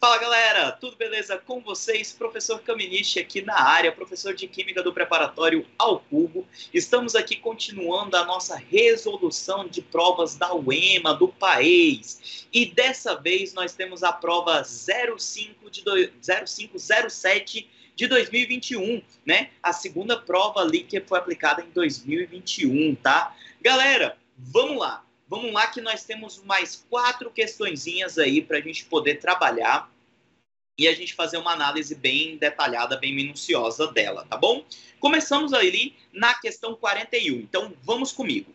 Fala galera, tudo beleza com vocês? Professor Kaminichi aqui na área, professor de Química do Preparatório ao Cubo. Estamos aqui continuando a nossa resolução de provas da UEMA, do país. E dessa vez nós temos a prova 0507 de 2021, né? A segunda prova ali que foi aplicada em 2021, tá? Galera, vamos lá. Vamos lá que nós temos mais 4 questõezinhas aí para a gente poder trabalhar e a gente fazer uma análise bem detalhada, bem minuciosa dela, tá bom? Começamos ali na questão 41, então vamos comigo.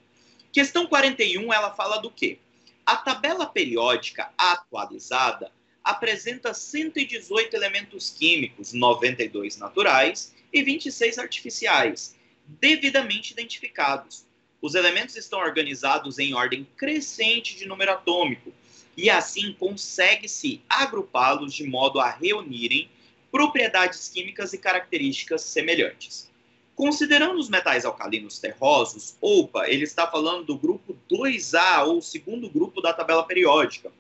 Questão 41, ela fala do quê? A tabela periódica atualizada apresenta 118 elementos químicos, 92 naturais e 26 artificiais, devidamente identificados. Os elementos estão organizados em ordem crescente de número atômico, e assim consegue-se agrupá-los de modo a reunirem propriedades químicas e características semelhantes. Considerando os metais alcalinos terrosos, opa, ele está falando do grupo 2A, ou segundo grupo da tabela periódica.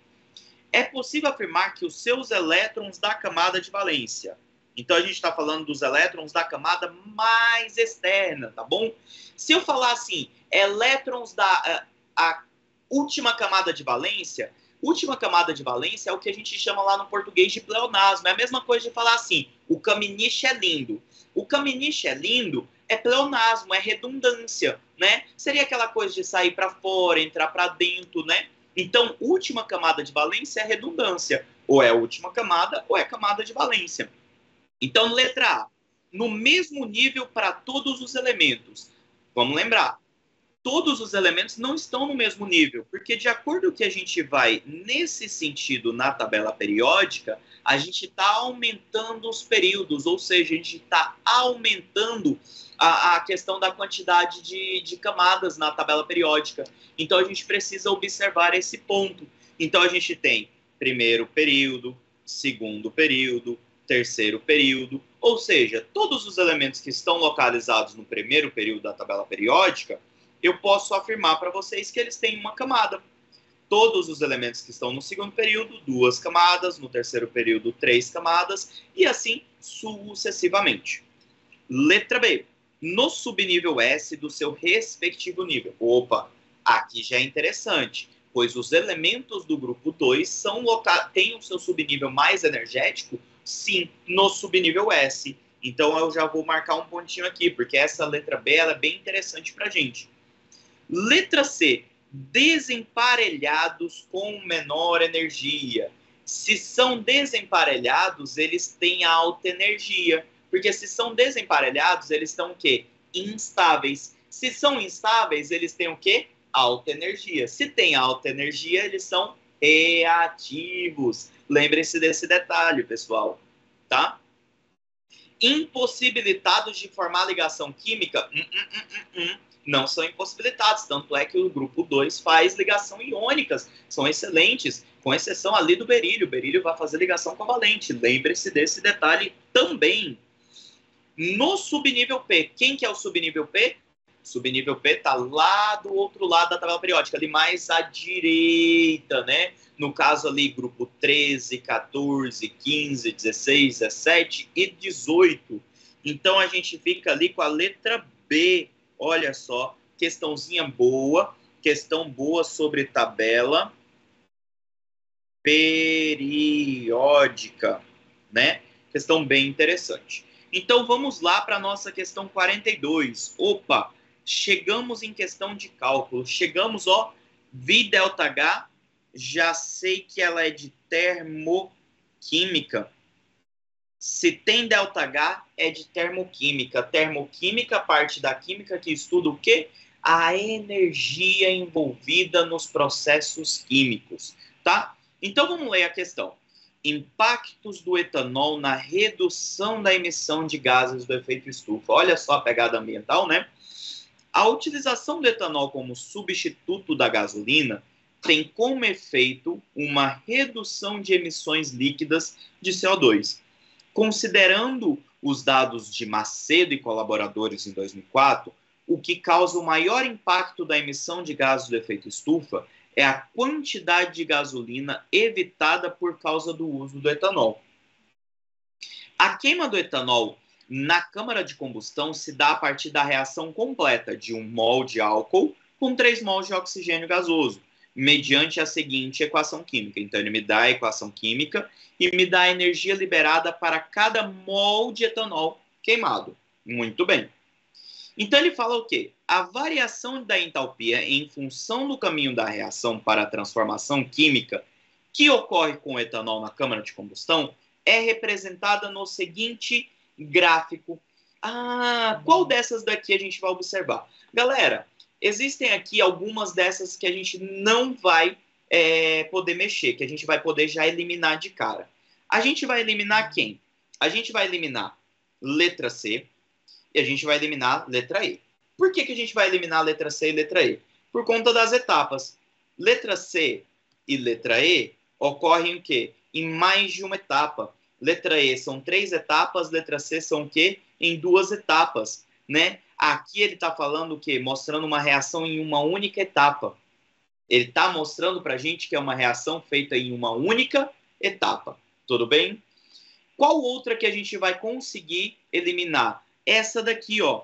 É possível afirmar que os seus elétrons da camada de valência, então a gente está falando dos elétrons da camada mais externa, tá bom? Se eu falar assim, elétrons da a última camada de valência, última camada de valência é o que a gente chama lá no português de pleonasmo. É a mesma coisa de falar assim, o Kaminichi é lindo. O Kaminichi é lindo é pleonasmo, é redundância, né? Seria aquela coisa de sair para fora, entrar para dentro, né? Então, última camada de valência é redundância. Ou é a última camada, ou é camada de valência. Então, letra A, no mesmo nível para todos os elementos. Vamos lembrar, todos os elementos não estão no mesmo nível, porque de acordo com o que a gente vai nesse sentido na tabela periódica, a gente está aumentando os períodos, ou seja, a gente está aumentando a questão da quantidade de camadas na tabela periódica. Então a gente precisa observar esse ponto. Então a gente tem primeiro período, segundo período, terceiro período, ou seja, todos os elementos que estão localizados no primeiro período da tabela periódica, eu posso afirmar para vocês que eles têm uma camada. Todos os elementos que estão no segundo período, 2 camadas, no terceiro período, 3 camadas, e assim sucessivamente. Letra B. No subnível S do seu respectivo nível. Opa, aqui já é interessante, pois os elementos do grupo 2 têm o seu subnível mais energético, sim, no subnível S. Então eu já vou marcar um pontinho aqui, porque essa letra B ela é bem interessante para a gente. Letra C, desemparelhados com menor energia. Se são desemparelhados, eles têm alta energia. Porque se são desemparelhados, eles estão o quê? Instáveis. Se são instáveis, eles têm o quê? Alta energia. Se tem alta energia, eles são reativos. Lembre-se desse detalhe, pessoal. Tá? Impossibilitados de formar ligação química? Não são impossibilitados, tanto é que o grupo 2 faz ligação iônicas, são excelentes, com exceção ali do berílio. O berílio vai fazer ligação covalente, lembre-se desse detalhe também. No subnível P, quem que é o subnível P? O subnível P está lá do outro lado da tabela periódica, ali mais à direita, né? No caso ali, grupo 13, 14, 15, 16, 17 e 18. Então a gente fica ali com a letra B. Olha só, questão boa sobre tabela periódica, né? Questão bem interessante. Então vamos lá para a nossa questão 42. Opa, chegamos em questão de cálculo. Chegamos, ó, Vi delta H, já sei que ela é de termoquímica. Se tem ΔH, é de termoquímica. Termoquímica, parte da química que estuda o quê? A energia envolvida nos processos químicos, tá? Então, vamos ler a questão. Impactos do etanol na redução da emissão de gases do efeito estufa. Olha só a pegada ambiental, né? A utilização do etanol como substituto da gasolina tem como efeito uma redução de emissões líquidas de CO2. Considerando os dados de Macedo e colaboradores em 2004, o que causa o maior impacto da emissão de gases do efeito estufa é a quantidade de gasolina evitada por causa do uso do etanol. A queima do etanol na câmara de combustão se dá a partir da reação completa de 1 mol de álcool com 3 mols de oxigênio gasoso, mediante a seguinte equação química. Então, ele me dá a equação química e me dá a energia liberada para cada mol de etanol queimado. Muito bem. Então, ele fala o quê? A variação da entalpia em função do caminho da reação para a transformação química que ocorre com o etanol na câmara de combustão é representada no seguinte gráfico. Qual dessas daqui a gente vai observar? Galera, existem aqui algumas dessas que a gente não vai poder mexer, que a gente vai poder já eliminar de cara. A gente vai eliminar quem? A gente vai eliminar letra C e a gente vai eliminar letra E. Por que a gente vai eliminar letra C e letra E? Por conta das etapas. Letra C e letra E ocorrem o quê? Em mais de uma etapa. Letra E são 3 etapas, letra C são o quê? Em 2 etapas, né? Aqui ele está falando o quê? Mostrando uma reação em uma única etapa. Ele está mostrando para a gente que é uma reação feita em uma única etapa. Tudo bem? Qual outra que a gente vai conseguir eliminar? Essa daqui, ó,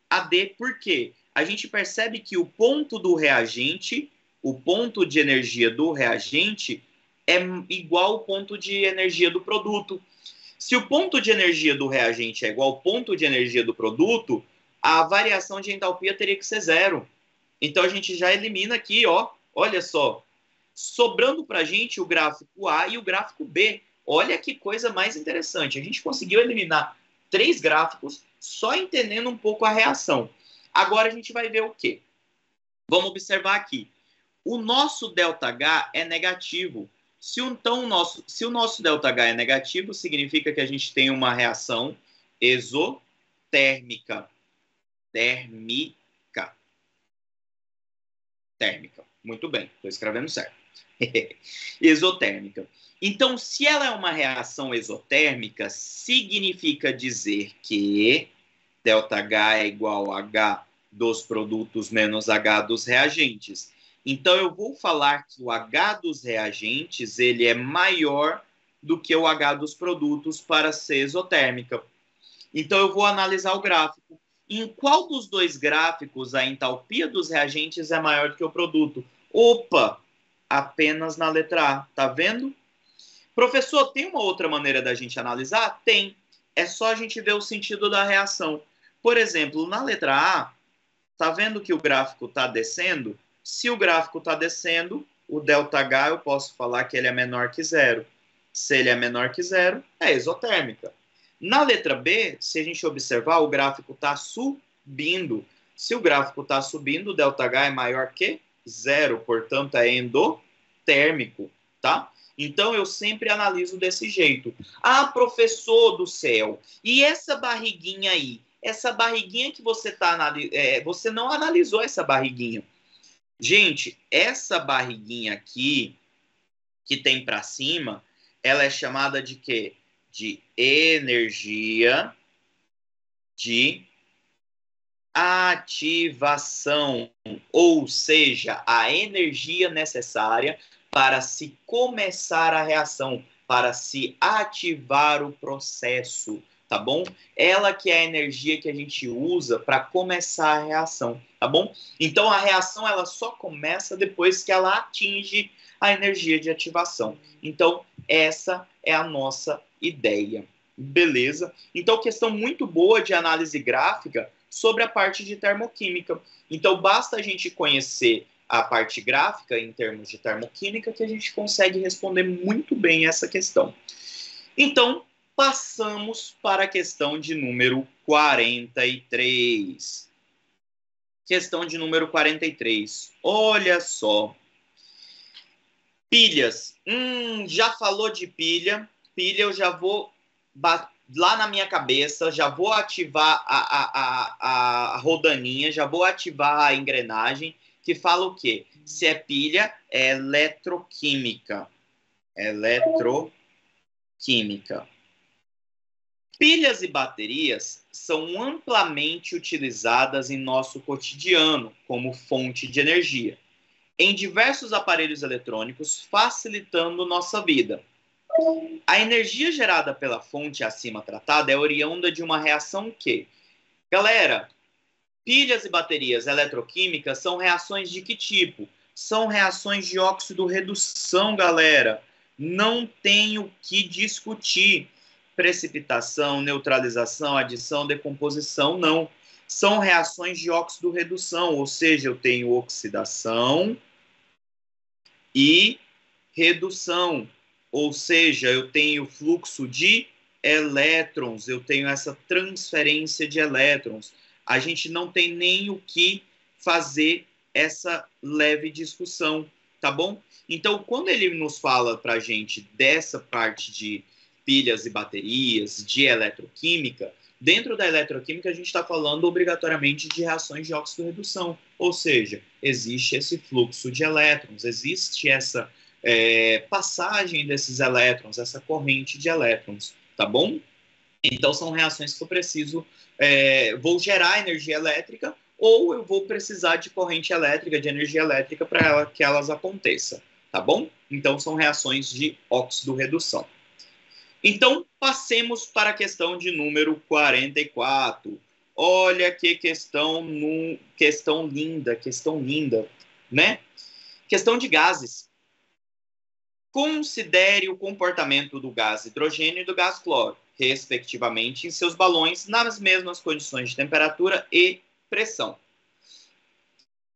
a D. Por quê? A gente percebe que o ponto do reagente, o ponto de energia do reagente é igual ao ponto de energia do produto. Se o ponto de energia do reagente é igual ao ponto de energia do produto, a variação de entalpia teria que ser 0. Então, a gente já elimina aqui, ó, olha só, sobrando para a gente o gráfico A e o gráfico B. Olha que coisa mais interessante. A gente conseguiu eliminar 3 gráficos só entendendo um pouco a reação. Agora, a gente vai ver o quê? Vamos observar aqui. O nosso ΔH é negativo. Se o nosso ΔH é negativo, significa que a gente tem uma reação exotérmica. Térmica. Muito bem, estou escrevendo certo. Exotérmica. Então, se ela é uma reação exotérmica, significa dizer que ΔH é igual a H dos produtos menos H dos reagentes. Então, eu vou falar que o H dos reagentes ele é maior do que o H dos produtos para ser exotérmica. Então, eu vou analisar o gráfico. Em qual dos 2 gráficos a entalpia dos reagentes é maior do que o produto? Opa! Apenas na letra A. Tá vendo? Professor, tem uma outra maneira da gente analisar? Tem. É só a gente ver o sentido da reação. Por exemplo, na letra A, tá vendo que o gráfico está descendo? Se o gráfico está descendo, o ΔH eu posso falar que ele é menor que 0. Se ele é menor que 0, é exotérmica. Na letra B, se a gente observar, o gráfico está subindo. Se o gráfico está subindo, o ΔH é maior que 0, portanto é endotérmico, tá? Então eu sempre analiso desse jeito. Professor do céu, e essa barriguinha aí? Essa barriguinha que você está você não analisou essa barriguinha. Gente, essa barriguinha aqui, que tem para cima, ela é chamada de quê? De energia de ativação, ou seja, a energia necessária para se começar a reação, para se ativar o processo, tá bom? Ela que é a energia que a gente usa para começar a reação, tá bom? Então, a reação ela só começa depois que ela atinge a energia de ativação. Então, essa é a nossa ideia. Beleza? Então, questão muito boa de análise gráfica sobre a parte de termoquímica. Então, basta a gente conhecer a parte gráfica em termos de termoquímica que a gente consegue responder muito bem essa questão. Então, passamos para a questão de número 43. Questão de número 43. Olha só. Pilhas. Já falou de pilha. Pilha eu já vou lá na minha cabeça, já vou ativar a rodaninha, já vou ativar a engrenagem, que fala o quê? Se é pilha, é eletroquímica. Eletroquímica. Pilhas e baterias são amplamente utilizadas em nosso cotidiano como fonte de energia. em diversos aparelhos eletrônicos, facilitando nossa vida. A energia gerada pela fonte acima tratada é oriunda de uma reação que... Galera, pilhas e baterias eletroquímicas são reações de que tipo? São reações de óxido-redução, galera. Não tem o que discutir. Precipitação, neutralização, adição, decomposição, não. São reações de óxido-redução, ou seja, eu tenho oxidação e redução, ou seja, eu tenho fluxo de elétrons, eu tenho essa transferência de elétrons. A gente não tem nem o que fazer essa leve discussão, tá bom? Então, quando ele nos fala para a gente dessa parte de pilhas e baterias, de eletroquímica, dentro da eletroquímica a gente está falando obrigatoriamente de reações de óxido-redução, ou seja, existe esse fluxo de elétrons, existe essa passagem desses elétrons, essa corrente de elétrons, tá bom? Então, são reações que eu preciso, vou gerar energia elétrica ou eu vou precisar de corrente elétrica, de energia elétrica para que elas aconteçam, tá bom? Então, são reações de óxido-redução. Então, passemos para a questão de número 44. Olha que questão linda, né? Questão de gases. Considere o comportamento do gás hidrogênio e do gás cloro, respectivamente, em seus balões nas mesmas condições de temperatura e pressão.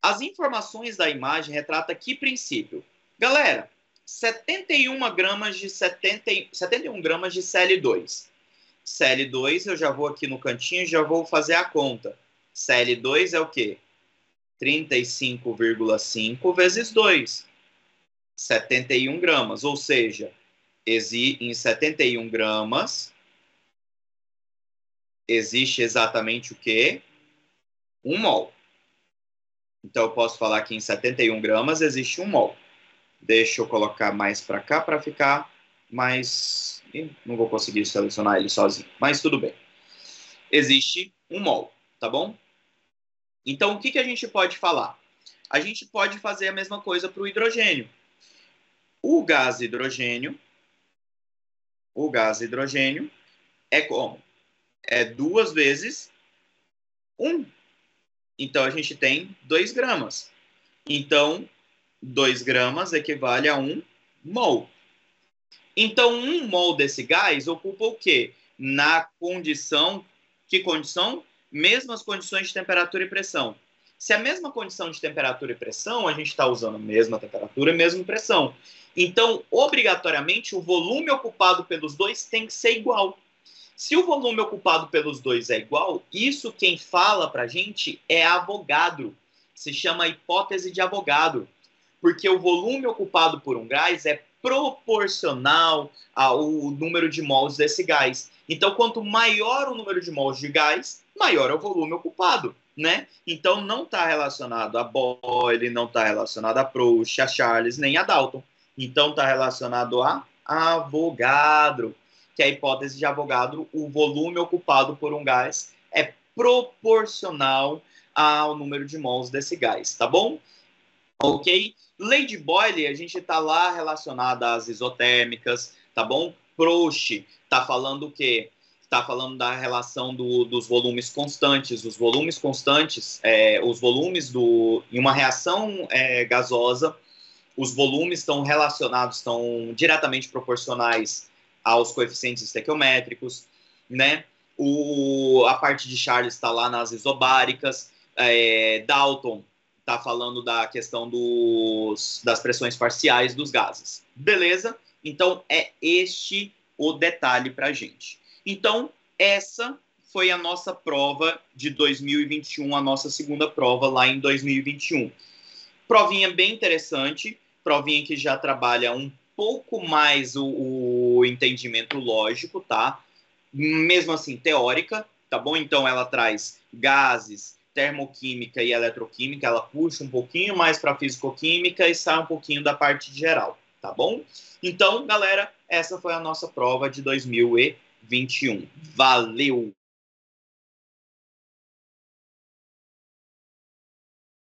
As informações da imagem retratam que princípio? Galera, 71 gramas de Cl2. Cl2, eu já vou aqui no cantinho e já vou fazer a conta. Cl2 é o quê? 35,5 vezes 2. 71 gramas, ou seja, em 71 gramas existe exatamente o quê? 1 mol. Então, eu posso falar que em 71 gramas existe 1 mol. Deixa eu colocar mais para cá para ficar mais... Não vou conseguir selecionar ele sozinho, mas tudo bem. Existe 1 mol, tá bom? Então, o que a gente pode falar? A gente pode fazer a mesma coisa para o hidrogênio. O gás hidrogênio é como? É 2 vezes 1. Então, a gente tem 2 gramas. Então, 2 gramas equivale a 1 mol. Então, 1 mol desse gás ocupa o quê? Na condição... Que condição? Mesmas condições de temperatura e pressão. Se a mesma condição de temperatura e pressão, a gente está usando a mesma temperatura e mesma pressão. Então, obrigatoriamente, o volume ocupado pelos dois tem que ser igual. Se o volume ocupado pelos dois é igual, isso quem fala para a gente é Avogadro. Se chama hipótese de Avogadro. Porque o volume ocupado por um gás é proporcional ao número de mols desse gás. Então, quanto maior o número de mols de gás, maior é o volume ocupado, né? Então, não está relacionado a Boyle, não está relacionado a Proust, a Charles, nem a Dalton. Então, está relacionado a Avogadro, que é a hipótese de Avogadro, o volume ocupado por um gás é proporcional ao número de mols desse gás, tá bom? Ok? Lei de Boyle, a gente está lá relacionada às isotérmicas, tá bom? Proust está falando o quê? Está falando da relação dos volumes constantes. Os volumes constantes, os volumes em uma reação gasosa, os volumes estão relacionados, estão diretamente proporcionais aos coeficientes estequiométricos, né? A parte de Charles está lá nas isobáricas. Dalton está falando da questão das pressões parciais dos gases. Beleza? Então, é este o detalhe para a gente. Então, essa foi a nossa prova de 2021, a nossa segunda prova lá em 2021. Provinha bem interessante, provinha que já trabalha um pouco mais o entendimento lógico, tá? Mesmo assim, teórica, tá bom? Então, ela traz gases, termoquímica e eletroquímica, ela puxa um pouquinho mais para fisicoquímica e sai um pouquinho da parte geral, tá bom? Então, galera, essa foi a nossa prova de 2021. Valeu!